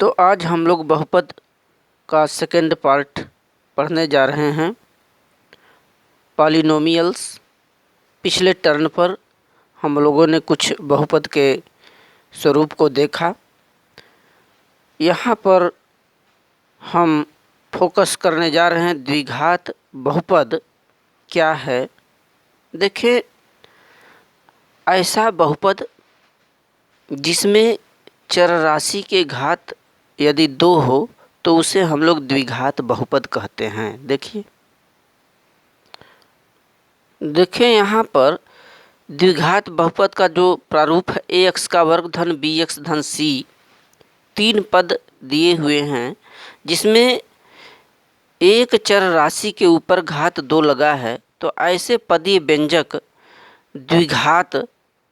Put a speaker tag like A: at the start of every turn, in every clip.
A: तो आज हम लोग बहुपद का सेकंड पार्ट पढ़ने जा रहे हैं। पॉलिनोमियल्स। पिछले टर्न पर हम लोगों ने कुछ बहुपद के स्वरूप को देखा। यहाँ पर हम फोकस करने जा रहे हैं द्विघात बहुपद क्या है। देखिए, ऐसा बहुपद जिसमें चर राशि के घात यदि 2 हो तो उसे हम लोग द्विघात बहुपद कहते हैं। देखिए यहाँ पर द्विघात बहुपद का जो प्रारूप है ax का वर्ग धन bx धन c, 3 पद दिए हुए हैं जिसमें एक चर राशि के ऊपर घात 2 लगा है। तो ऐसे पदीय व्यंजक द्विघात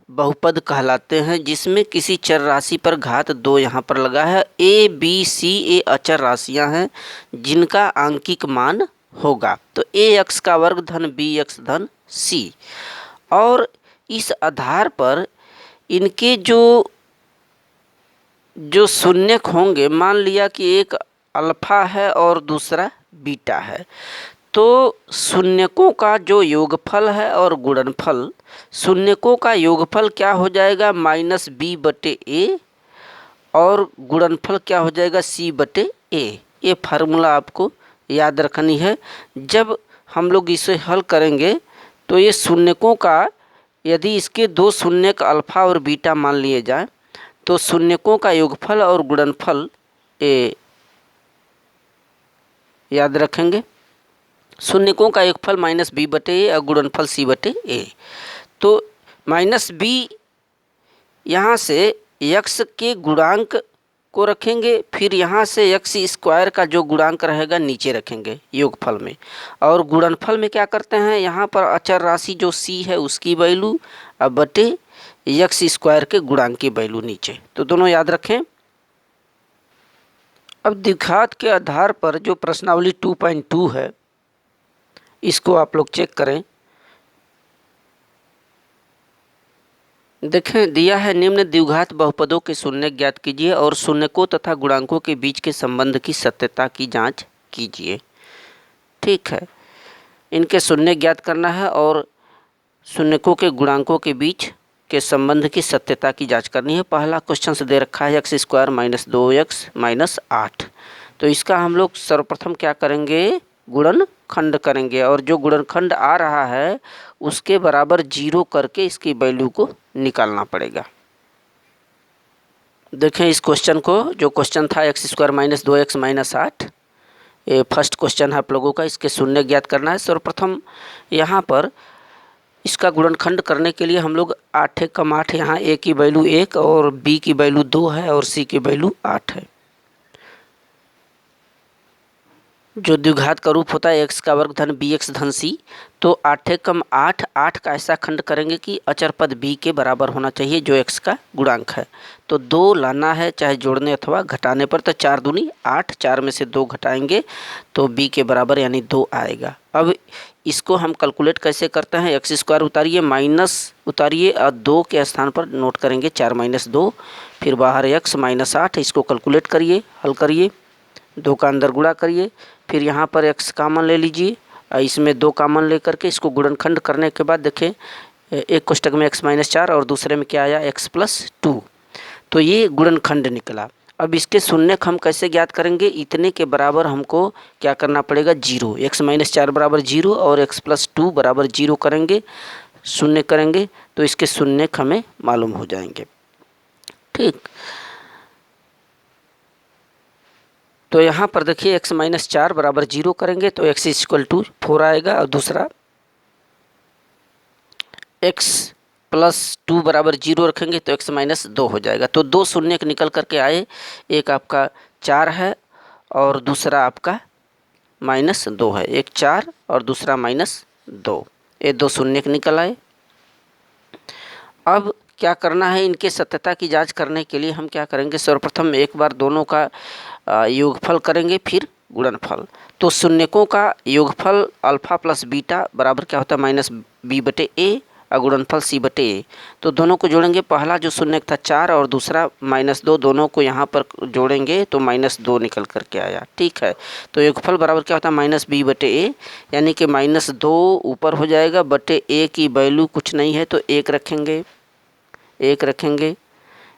A: बहुपद कहलाते हैं जिसमें किसी चर राशि पर घात 2 यहाँ पर लगा है। a b c ये अचर राशियाँ हैं जिनका आंकिक मान होगा। तो ax का वर्ग धन bx धन c, और इस आधार पर इनके जो शून्यक होंगे, मान लिया कि एक अल्फा है और दूसरा बीटा है, तो शून्यकों का जो योगफल है और गुणनफल, शून्यकों का योगफल क्या हो जाएगा -b/a और गुणनफल क्या हो जाएगा c/a। ये फार्मूला आपको याद रखनी है। जब हम लोग इसे हल करेंगे तो ये शून्यकों का, यदि इसके 2 शून्यक अल्फा और बीटा मान लिए जाएं तो शून्यकों का योगफल और गुणनफल ये याद रखेंगे। शून्यकों का योगफल -b/a और गुणनफल c/a। तो -b यहाँ से x के गुणांक को रखेंगे, फिर यहाँ से x² का जो गुणांक रहेगा नीचे रखेंगे योगफल में, और गुणनफल में क्या करते हैं, यहाँ पर अचर राशि जो c है उसकी वैल्यू अब बटे x² के गुणांक की वैल्यू नीचे। तो दोनों याद रखें। अब द्विघात के आधार पर जो प्रश्नावली 2.2 है इसको आप लोग चेक करें। देखें, दिया है निम्न द्विघात बहुपदों के शून्यक ज्ञात कीजिए और शून्यकों तथा गुणांकों के बीच के संबंध की सत्यता की जांच कीजिए। ठीक है, इनके शून्यक ज्ञात करना है और शून्यकों के गुणांकों के बीच के संबंध की सत्यता की जांच करनी है। पहला क्वेश्चन से दे रखा है x² - 2x - 8। तो इसका हम लोग सर्वप्रथम क्या करेंगे, गुणनखंड करेंगे, और जो गुणनखंड आ रहा है उसके बराबर 0 करके इसकी वैल्यू को निकालना पड़ेगा। देखें इस क्वेश्चन को, जो क्वेश्चन था x² - 2x - 8, ये फर्स्ट क्वेश्चन है आप लोगों का। इसके शून्य ज्ञात करना है। सर्वप्रथम यहाँ पर इसका गुणनखंड करने के लिए हम लोग 8 × 8, यहाँ a की वैल्यू 1 और b की वैल्यू 2 है और c की वैल्यू 8 है। जो द्विघात का रूप होता है x का वर्ग धन bx धन c, तो 8 × 8, 8 का ऐसा खंड करेंगे कि अचर पद b के बराबर होना चाहिए जो x का गुणांक है। तो 2 लाना है चाहे जोड़ने अथवा घटाने पर। तो 4 दूनी 8, 4 में से 2 घटाएंगे तो b के बराबर यानी 2 आएगा। अब इसको हम कैलकुलेट कैसे करते हैं, x² उतारिए, माइनस उतारिए और 2 के स्थान पर नोट करेंगे 4 - 2, फिर बाहर x - 8। इसको कैलकुलेट करिए, हल करिए, 2 का अंदर गुणा करिए, फिर यहाँ पर x कॉमन ले लीजिए, इसमें 2 कॉमन लेकर के इसको गुणनखंड करने के बाद देखें एक कोष्टक में x - 4 और दूसरे में क्या आया x + 2। तो ये गुणनखंड निकला। अब इसके शून्यक हम कैसे ज्ञात करेंगे, इतने के बराबर हमको क्या करना पड़ेगा, 0। x - 4 बराबर 0 और x + 2 बराबर 0 करेंगे, शून्य करेंगे तो इसके शून्यक हमें मालूम हो जाएंगे। ठीक, तो यहाँ पर देखिए x - 4 बराबर 0 करेंगे तो x = 4 आएगा, और दूसरा x + 2 बराबर 0 रखेंगे तो x - 2 हो जाएगा। तो 2 शून्यक निकल करके आए, एक आपका 4 है और दूसरा आपका -2 है। एक 4 और दूसरा -2, ये 2 शून्यक निकल आए। अब क्या करना है, इनके सत्यता की जांच करने के लिए हम क्या करेंगे, सर्वप्रथम एक बार दोनों का योगफल करेंगे, फिर गुणनफल। तो शून्यकों का योगफल अल्फा + बीटा बराबर क्या होता है -b/a और गुणनफल सी बटे ए। तो दोनों को जोड़ेंगे, पहला जो शून्य था 4 और दूसरा -2, दोनों को यहाँ पर जोड़ेंगे तो -2 निकल कर के आया। ठीक है, तो योगफल बराबर क्या होता है -b बटे ए, यानी कि -2 ऊपर हो जाएगा, बटे ए की वैल्यू कुछ नहीं है तो 1 रखेंगे, 1 रखेंगे।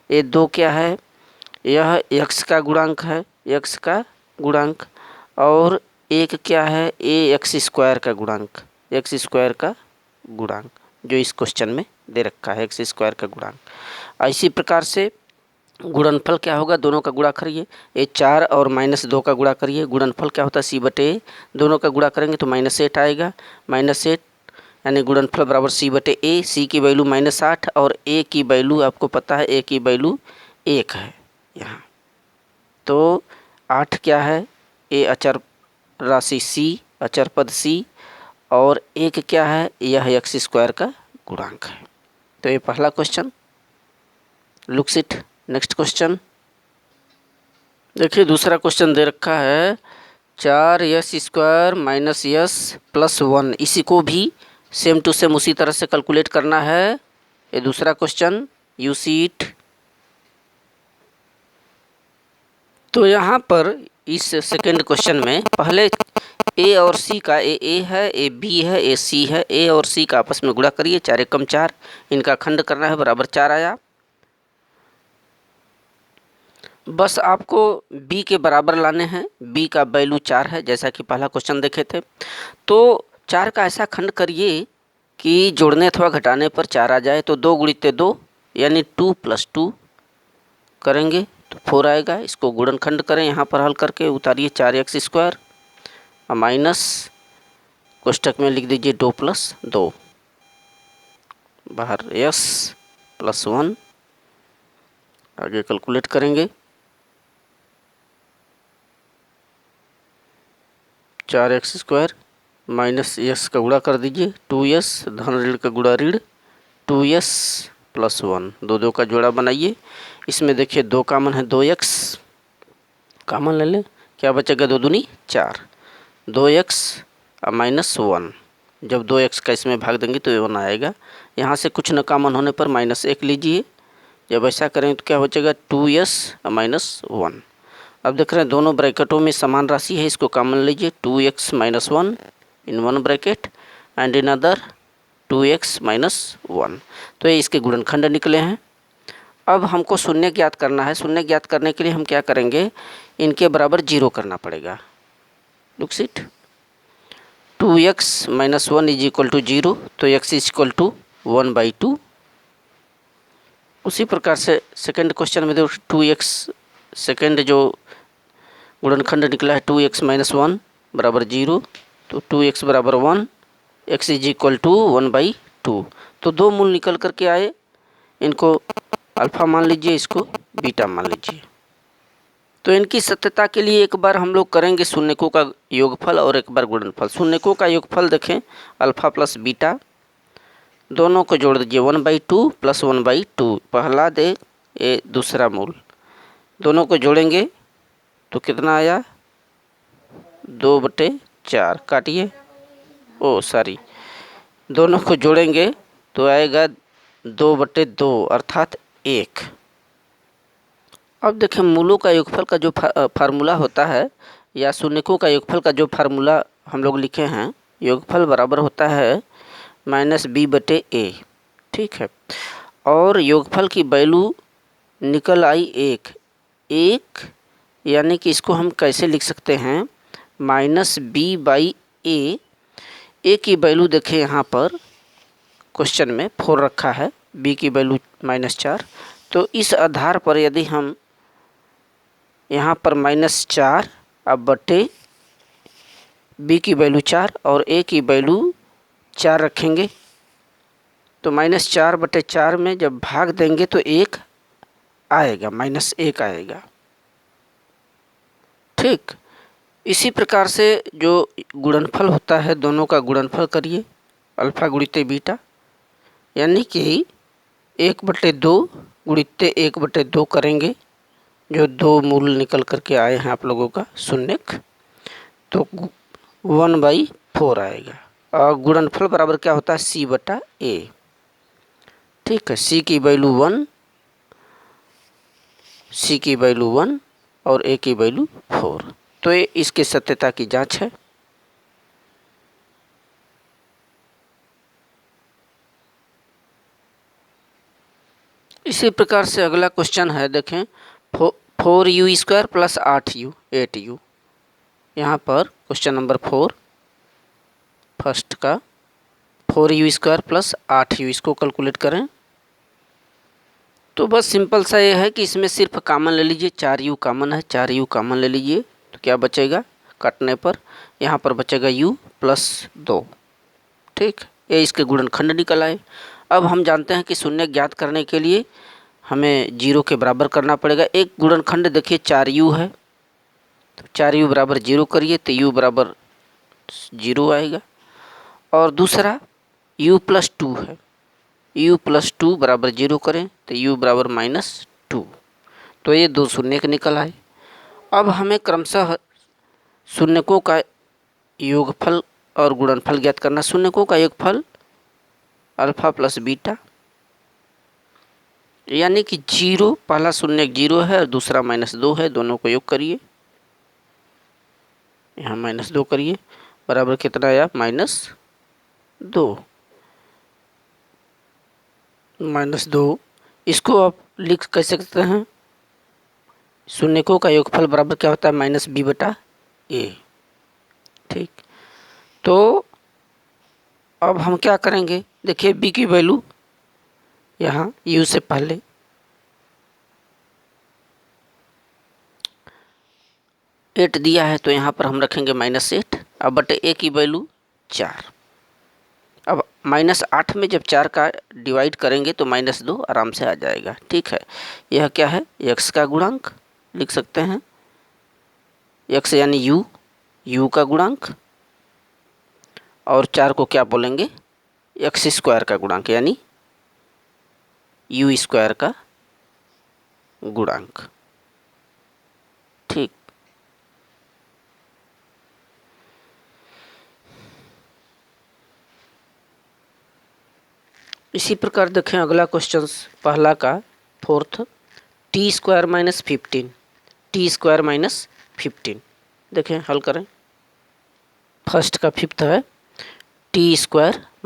A: ये 2 क्या है, यह x का गुणांक है, x का गुणांक, और 1 क्या है, ए एक्स स्क्वायर का गुणांक, एक्स स्क्वायर का गुणांक जो इस क्वेश्चन में दे रखा है, एक्स स्क्वायर का गुणांक। इसी प्रकार से गुणनफल क्या होगा, दोनों का गुणा करिए, ये 4 और -2 का गुणा करिए, गुणनफल क्या होता है सी बटे ए, दोनों का गुणा करेंगे तो -8 आएगा, -8 यानी गुणनफल बराबर सी बटे ए। सी की वैल्यू -8 और ए की वैल्यू आपको पता है, ए की वैल्यू 1 है यहाँ। तो 8 क्या है, ए अचर राशि सी, अचर पद सी, और 1 क्या है, यह एक्स स्क्वायर का गुणांक है। तो ये पहला question, looks it. Next question देखिए, दूसरा क्वेश्चन दे रखा है 4s² - s + 1। इसी को भी सेम टू सेम उसी तरह से कैलकुलेट करना है। ये दूसरा क्वेश्चन, यू सी इट। तो यहाँ पर इस सेकंड क्वेश्चन में पहले ए और सी का, ए है, ए बी है, ए सी है, ए और सी का आपस में गुणा करिए, 4 एकम 4, इनका खंड करना है, बराबर 4 आया। बस आपको b के बराबर लाने हैं, b का वैल्यू 4 है, जैसा कि पहला क्वेश्चन देखे थे। तो 4 का ऐसा खंड करिए कि जोड़ने अथवा घटाने पर 4 आ जाए, तो 2 × 2 यानी 2 + 2 करेंगे तो 4 आएगा। इसको गुणनखंड करें, यहाँ पर हल करके उतारिए 4x² और माइनस कोष्टक में लिख दीजिए 2 + 2, बाहर s + 1, आगे कैलकुलेट करेंगे। 4x² माइनस s का गुणा कर दीजिए, 2s, धन ऋण का गुणा ऋण, 2s + 1, 2 का जोड़ा बनाइए। इसमें देखिए 2 कॉमन है, 2x कॉमन ले लें, क्या बचेगा, 2 दूनी 4, 2x -1। जब 2x का इसमें भाग देंगे तो 1 आएगा। यहाँ से कुछ न कॉमन होने पर -1 लीजिए। जब ऐसा करें तो क्या बचेगा, 2s -1। अब देख रहे हैं दोनों ब्रैकेटों में समान राशि है, इसको कॉमन लीजिए, 2x - 1 in one bracket and in other 2x - 1। तो ये इसके गुणनखंड निकले हैं। अब हमको शून्य ज्ञात करना है। शून्य ज्ञात करने के लिए हम क्या करेंगे, इनके बराबर 0 करना पड़ेगा। लुक्स इट, 2x - 1 = 0, तो x = 1/2। उसी प्रकार से सेकंड क्वेश्चन में देखो 2x, सेकंड जो गुणनखंड निकला है 2x - 1 = 0, तो 2x = 1, x = 1/2। तो 2 मूल निकल करके आए, इनको अल्फा मान लीजिए, इसको बीटा मान लीजिए। तो इनकी सत्यता के लिए एक बार हम लोग करेंगे शून्यकों का योगफल और एक बार गुणनफल। शून्यकों का योगफल देखें, अल्फा + बीटा, दोनों को जोड़ दीजिए, 1/2 + 1/2, पहला दे ये दूसरा मूल, दोनों को जोड़ेंगे तो कितना आया, 2/4, काटिए, ओ सॉरी, दोनों को जोड़ेंगे तो आएगा 2/2 अर्थात 1। अब देखें मूलों का योगफल का जो फार्मूला होता है, या शून्यकों का योगफल का जो फार्मूला हम लोग लिखे हैं, योगफल बराबर होता है -b/a। ठीक है, और योगफल की वैल्यू निकल आई 1, यानी कि इसको हम कैसे लिख सकते हैं, -b/a। a की वैल्यू देखें, यहाँ पर क्वेश्चन में 4 रखा है, b की वैल्यू -4। तो इस आधार पर यदि हम यहाँ पर -4 अब बटे b की वैल्यू 4 और a की वैल्यू 4 रखेंगे, तो -4/4 में जब भाग देंगे तो 1 आएगा, -1 आएगा। ठीक, इसी प्रकार से जो गुणनफल होता है, दोनों का गुणनफल करिए, अल्फा × बीटा, यानी कि 1/2 × 1/2 करेंगे, जो 2 मूल निकल करके आए हैं आप लोगों का शून्यक, तो 1/4 आएगा। और गुणनफल बराबर क्या होता है, c/a। ठीक है, सी की वैल्यू 1, सी की वैल्यू 1 और ए की वैल्यू 4। तो ये इसकी सत्यता की जांच है। इसी प्रकार से अगला क्वेश्चन है, देखें 4u² प्लस 8u 8u। यहाँ पर क्वेश्चन नंबर 4 फर्स्ट का 4u² प्लस 8u, इसको कैलकुलेट करें। तो बस सिंपल सा ये है कि इसमें सिर्फ कॉमन ले लीजिए, 4u कॉमन है, 4u कॉमन ले लीजिए तो क्या बचेगा काटने पर, यहाँ पर बचेगा u प्लस 2। ठीक, ये इसके गुणनखंड निकल आए। अब हम जानते हैं कि शून्य ज्ञात करने के लिए हमें 0 के बराबर करना पड़ेगा। एक गुणनखंड देखिए 4u है, तो 4u बराबर 0 करिए तो u बराबर 0 आएगा। और दूसरा u प्लस 2 है, u प्लस 2 बराबर 0 करें तो u बराबर -2। तो ये दो शून्य के निकल आए। अब हमें क्रमशः शून्यकों का योगफल और गुणनफल ज्ञात करना। शून्यकों का योगफल अल्फा प्लस बीटा, यानी कि 0, पहला शून्य 0 है और दूसरा -2 है, दोनों को योग करिए, यहाँ -2 करिए, बराबर कितना आया -2। -2 इसको आप लिख कैसे सकते हैं, शून्यकों का योगफल बराबर क्या होता है -b/a। ठीक, तो अब हम क्या करेंगे, देखिए b की वैल्यू यहाँ u से पहले 8 दिया है तो यहाँ पर हम रखेंगे -8। अब बटे a की वैल्यू 4। अब -8 में जब 4 का डिवाइड करेंगे तो -2 आराम से आ जाएगा। ठीक है, यह क्या है, x का गुणांक लिख सकते हैं, x यानी u का गुणांक, और 4 को क्या बोलेंगे, x² का गुणांक यानी u² का गुणांक। ठीक, इसी प्रकार देखें अगला क्वेश्चन, पहला का 4th t² - 15, t² - 15। देखें हल करें, फर्स्ट का 5th है t² -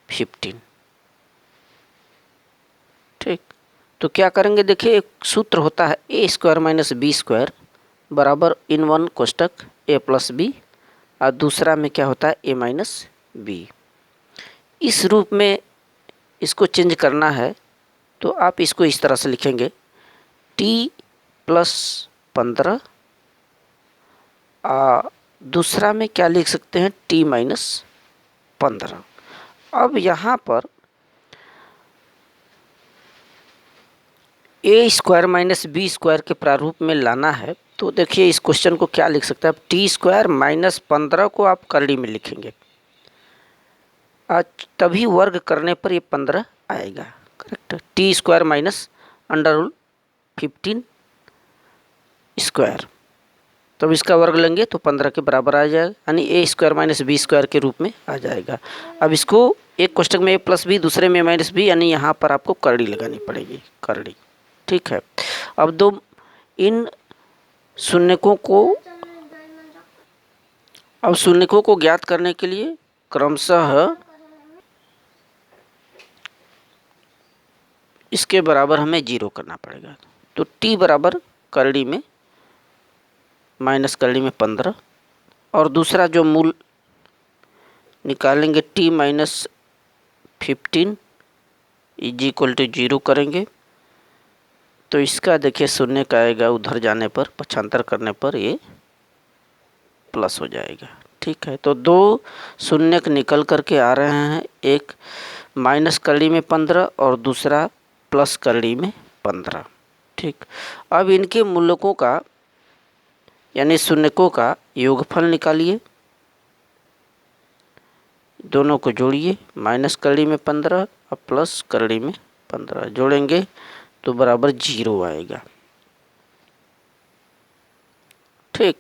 A: 15। ठीक, तो क्या करेंगे, देखिए एक सूत्र होता है a² - b² बराबर इन वन कोष्टक a प्लस b, और दूसरा में क्या होता है a - b। इस रूप में इसको चेंज करना है तो आप इसको इस तरह से लिखेंगे t प्लस 15, दूसरा में क्या लिख सकते हैं t माइनस 15। अब यहाँ पर a² - b² के प्रारूप में लाना है, तो देखिए इस क्वेश्चन को क्या लिख सकते हैं, t² - 15 को आप करड़ी में लिखेंगे, तभी वर्ग करने पर ये 15 आएगा। करेक्ट, t² - √15², तब इसका वर्ग लेंगे तो 15 के बराबर आ जाएगा, यानी a² - b² के रूप में आ जाएगा। अब इसको एक कोष्टक में a प्लस b, दूसरे में -b, यानी यहाँ पर आपको करड़ी लगानी पड़ेगी, करड़ी। ठीक है, अब दो इन शून्यकों को ज्ञात करने के लिए क्रमशः इसके बराबर हमें 0 करना पड़ेगा। तो t बराबर करड़ी में माइनस करड़ी में 15, और दूसरा जो मूल निकालेंगे t माइनस 15 = 0 करेंगे, तो इसका देखिए शून्य का आएगा, उधर जाने पर पक्षांतर करने पर ये प्लस हो जाएगा। ठीक है, तो दो शून्य निकल करके आ रहे हैं, एक माइनस करड़ी में 15 और दूसरा प्लस करड़ी में 15। ठीक, अब इनके मूलकों का यानी शून्यकों का योगफल निकालिए, दोनों को जोड़िए, माइनस करड़ी में 15 और प्लस करड़ी में 15 जोड़ेंगे तो बराबर 0 आएगा। ठीक,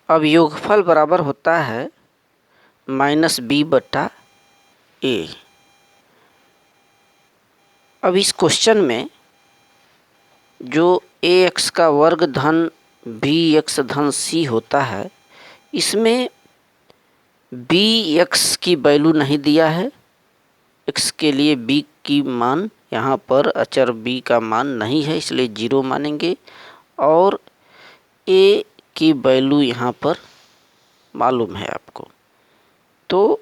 A: अब योगफल बराबर होता है -b/a। अब इस क्वेश्चन में जो ax का वर्ग धन bx धन c होता है, इसमें bx की वैल्यू नहीं दिया है। x के लिए b की मान यहाँ पर अचर b का मान नहीं है, इसलिए 0 मानेंगे। और a की वैल्यू यहाँ पर मालूम है आपको, तो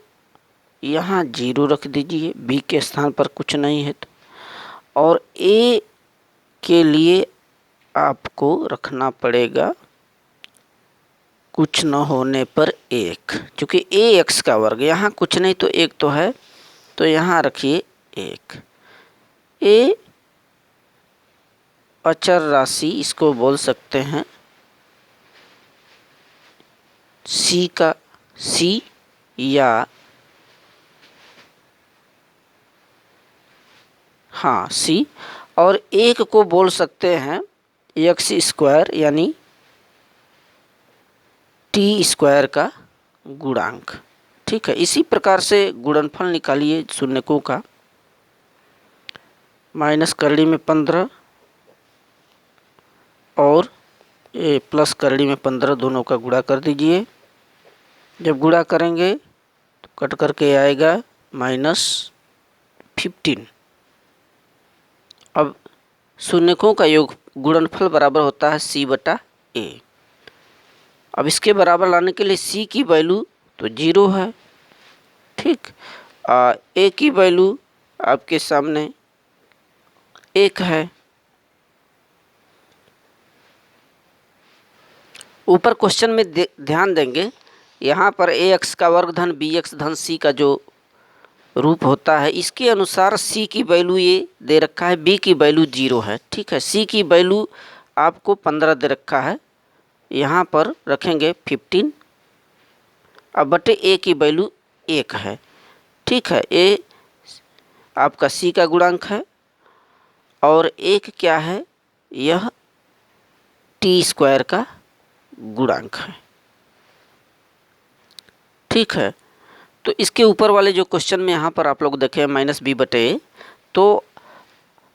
A: यहाँ 0 रख दीजिए, b के स्थान पर कुछ नहीं है तो। और a के लिए आपको रखना पड़ेगा कुछ न होने पर 1, क्योंकि ax का वर्ग, यहाँ कुछ नहीं तो 1 तो है, तो यहाँ रखिए 1। a अचर राशि, इसको बोल सकते हैं c का c, या हाँ c, और 1 को बोल सकते हैं x स्क्वायर यानी t स्क्वायर का गुणांक। ठीक है, इसी प्रकार से गुणनफल निकालिए शून्यकों का। माइनस करड़ी में 15 और प्लस करड़ी में 15, दोनों का गुणा कर दीजिए। जब गुणा करेंगे तो कट करके आएगा -15। अब शून्यकों का योग गुणनफल बराबर होता है c/a। अब इसके बराबर लाने के लिए c की वैल्यू तो 0 है, ठीक। a की वैल्यू आपके सामने 1 है। ऊपर क्वेश्चन में ध्यान देंगे, यहाँ पर ax का वर्ग धन bx धन c का जो रूप होता है, इसके अनुसार c की वैल्यू ये दे रखा है, b की वैल्यू 0 है। ठीक है, c की वैल्यू आपको 15 दे रखा है, यहाँ पर रखेंगे 15। अब बटे a की वैल्यू 1 है। ठीक है, a आपका c का गुणांक है और 1 क्या है, यह t स्क्वायर का गुणांक है। ठीक है, तो इसके ऊपर वाले जो क्वेश्चन में यहाँ पर आप लोग देखें -b/a, तो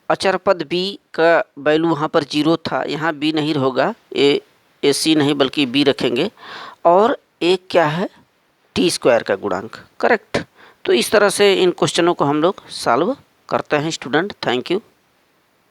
A: अचर पद b का वैल्यू वहाँ पर 0 था, यहाँ b नहीं होगा, a c नहीं बल्कि b रखेंगे। और एक क्या है, t स्क्वायर का गुणांक। करेक्ट। तो इस तरह से इन क्वेश्चनों को हम लोग सॉल्व करते हैं स्टूडेंट। Thank you.